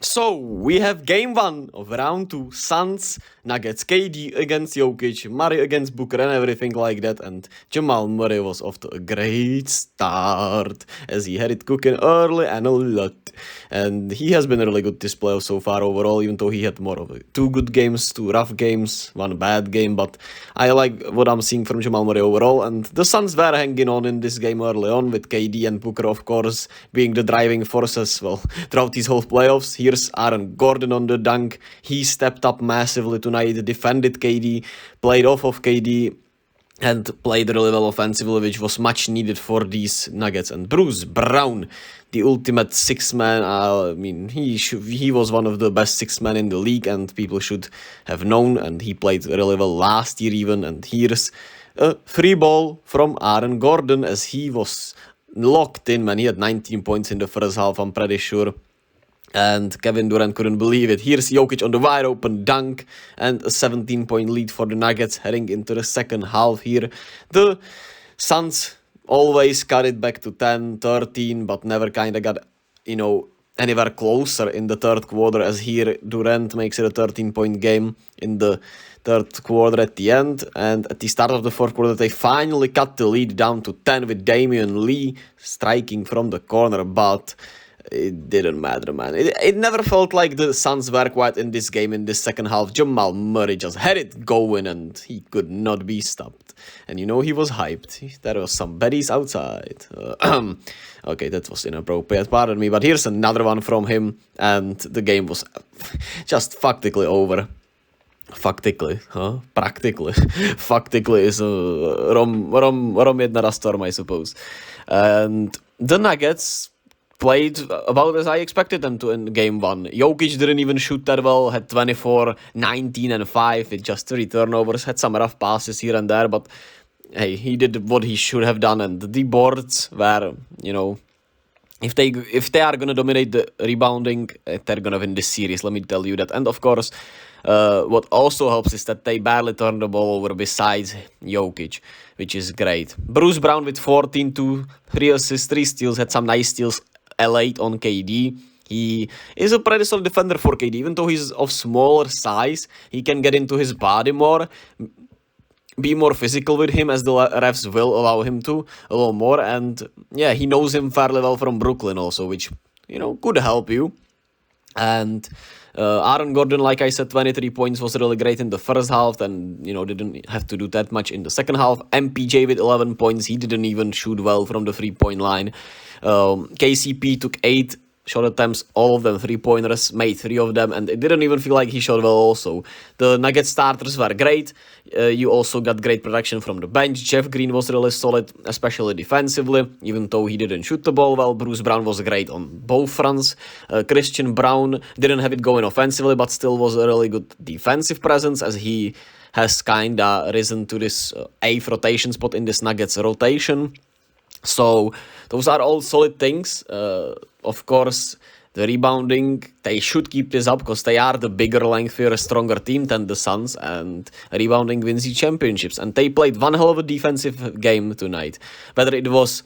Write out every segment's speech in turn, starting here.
So, we have game 1 of round 2, Suns, Nuggets, KD against Jokic, Murray against Booker and everything like that, and Jamal Murray was off to a great start, as he had it cooking early and a lot. And he has been a really good this playoff so far overall, even though he had more of 2 good games, 2 rough games, 1 bad game, but I like what I'm seeing from Jamal Murray overall, and the Suns were hanging on in this game early on, with KD and Booker, of course, being the driving forces, well, throughout these whole playoffs. Here's Aaron Gordon on the dunk. He stepped up massively tonight, defended KD, played off of KD, and played really well offensively, which was much needed for these Nuggets. And Bruce Brown, the ultimate six-man, I mean, he was one of the best six-men in the league, and people should have known, and he played really well last year even. And here's a free ball from Aaron Gordon, as he was locked in, man. He had 19 points in the first half, I'm pretty sure. And Kevin Durant couldn't believe it. Here's Jokic on the wide open dunk and a 17-point lead for the Nuggets heading into the second half here. The Suns always cut it back to 10, 13, but never kind of got, anywhere closer in the third quarter, as here Durant makes it a 13-point game in the third quarter at the end. And at the start of the fourth quarter, they finally cut the lead down to 10 with Damian Lee striking from the corner, but it didn't matter, man. It never felt like the Suns were quite in this game in this second half. Jamal Murray just had it going and he could not be stopped. And he was hyped. There was some baddies outside. Okay, that was inappropriate, pardon me. But here's another one from him, and the game was just factically over. Faktically, huh? Practically. Faktically is rom jedna storm, I suppose. And the Nuggets played about as I expected them to in game 1. Jokic didn't even shoot that well, had 24, 19 and 5 with just 3 turnovers, had some rough passes here and there, but hey, he did what he should have done, and the boards were, if they are going to dominate the rebounding, they're going to win this series, let me tell you that. And of course, what also helps is that they barely turned the ball over besides Jokic, which is great. Bruce Brown with 14, 2, 3 assists, 3 steals, had some nice steals, L8 on KD. He is a pretty solid defender for KD, even though he's of smaller size. He can get into his body more, be more physical with him, as the refs will allow him to a little more. And yeah, he knows him fairly well from Brooklyn also, which, could help you. And Aaron Gordon, like I said, 23 points was really great in the first half, and, didn't have to do that much in the second half. MPJ with 11 points, he didn't even shoot well from the 3-point line. KCP took 8 shot attempts, all of them 3-pointers, made 3 of them, and it didn't even feel like he shot well also. The Nuggets starters were great. You also got great production from the bench. Jeff Green was really solid, especially defensively, even though he didn't shoot the ball well. Bruce Brown was great on both fronts. Christian Brown didn't have it going offensively, but still was a really good defensive presence, as he has kinda risen to this 8th rotation spot in this Nuggets rotation. So those are all solid things. Of course, the rebounding, they should keep this up because they are the bigger, lengthier, stronger team than the Suns, and rebounding wins you championships. And they played one hell of a defensive game tonight. Whether it was,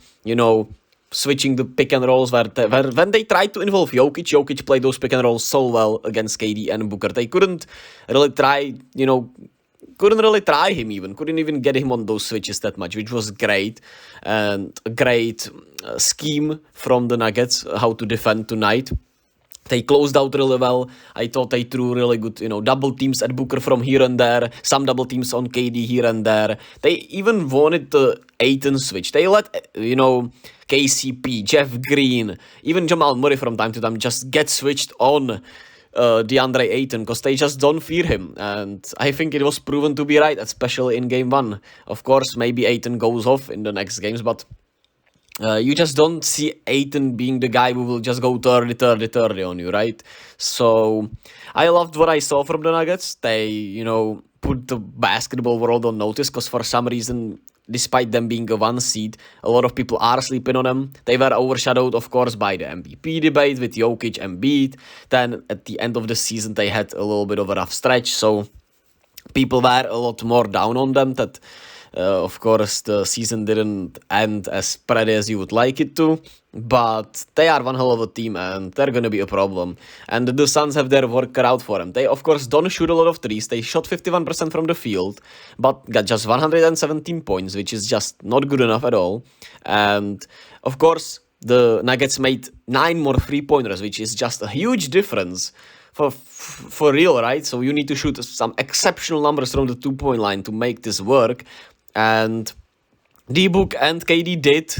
switching the pick and rolls where when they tried to involve Jokic played those pick and rolls so well against KD and Booker. They couldn't really try, him even. Couldn't even get him on those switches that much, which was great. And a great scheme from the Nuggets, how to defend tonight. They closed out really well. I thought they threw really good, double teams at Booker from here and there. Some double teams on KD here and there. They even wanted the Ayton switch. They let, KCP, Jeff Green, even Jamal Murray from time to time just get switched on DeAndre Ayton, because they just don't fear him, and I think it was proven to be right, especially in game 1. Of course, maybe Ayton goes off in the next games, but you just don't see Ayton being the guy who will just go 30 on you, right? So I loved what I saw from the Nuggets. They, put the basketball world on notice, because for some reason, despite them being a 1 seed, a lot of people are sleeping on them. They were overshadowed, of course, by the MVP debate with Jokic and Embiid. Then at the end of the season, they had a little bit of a rough stretch, so people were a lot more down on them. That, of course, the season didn't end as pretty as you would like it to. but they are one hell of a team and they're gonna be a problem. And the Suns have their work cut out for them. They, of course, don't shoot a lot of threes. They shot 51% from the field, but got just 117 points, which is just not good enough at all. And, of course, the Nuggets made 9 more three-pointers, which is just a huge difference for real, right? So you need to shoot some exceptional numbers from the two-point line to make this work. And D-Book and KD did.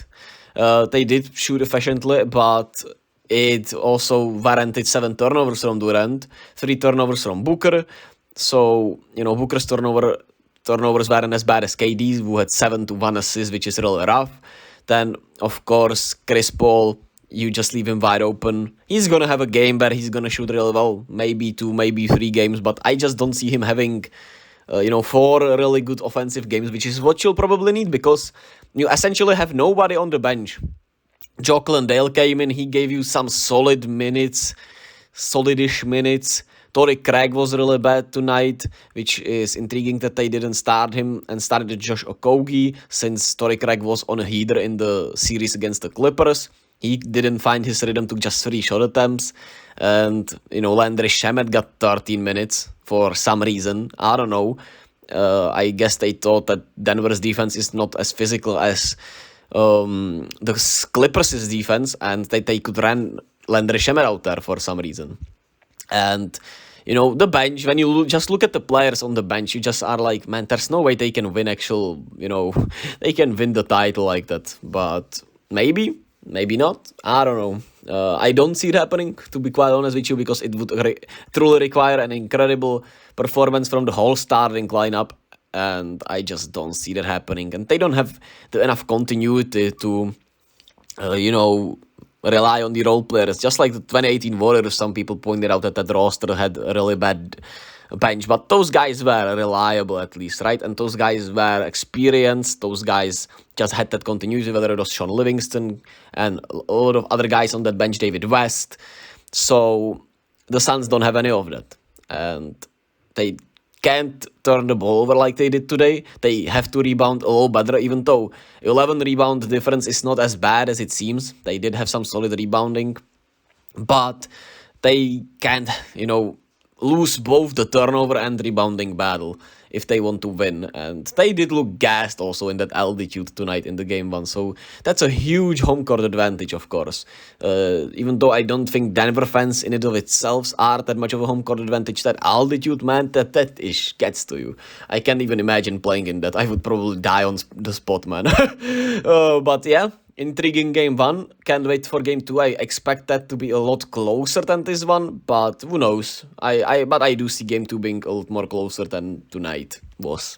They did shoot efficiently, but it also warranted 7 turnovers from Durant, 3 turnovers from Booker. So, Booker's turnovers weren't as bad as KD's, who had 7 to 1 assist, which is really rough. Then, of course, Chris Paul, you just leave him wide open. He's gonna have a game where he's gonna shoot really well, maybe 2, maybe 3 games, but I just don't see him having 4 really good offensive games, which is what you'll probably need because you essentially have nobody on the bench. Jokic Dale came in, he gave you some solidish minutes. Torrey Craig was really bad tonight, which is intriguing that they didn't start him and started Josh Okogie since Torrey Craig was on a heater in the series against the Clippers. He didn't find his rhythm, took just 3 shot attempts. And, Landry Shamet got 13 minutes for some reason. I don't know. I guess they thought that Denver's defense is not as physical as the Clippers' defense, and they could run Landry Shamet out there for some reason. And, the bench, when you just look at the players on the bench, you just are like, man, there's no way they can win they can win the title like that. But maybe not. I don't know. I don't see it happening, to be quite honest with you, because it would truly require an incredible performance from the whole starting lineup, and I just don't see that happening. And they don't have enough continuity to, rely on the role players. Just like the 2018 Warriors, some people pointed out that roster had a really bad bench, but those guys were reliable at least, right? And those guys were experienced. Those guys just had that continuity, whether it was Sean Livingston and a lot of other guys on that bench, David West. So the Suns don't have any of that, and they can't turn the ball over like they did today. They have to rebound a little better, even though 11 rebound difference is not as bad as it seems. They did have some solid rebounding, but they can't, lose both the turnover and rebounding battle if they want to win. And they did look gassed also in that altitude tonight in the game 1. So that's a huge home court advantage, of course. Even though I don't think Denver fans in and of itself are that much of a home court advantage, that altitude, man, that ish gets to you. I can't even imagine playing in that. I would probably die on the spot, man. But yeah. Intriguing game 1. Can't wait for game 2. I expect that to be a lot closer than this one, but who knows? But I do see game 2 being a lot more closer than tonight was.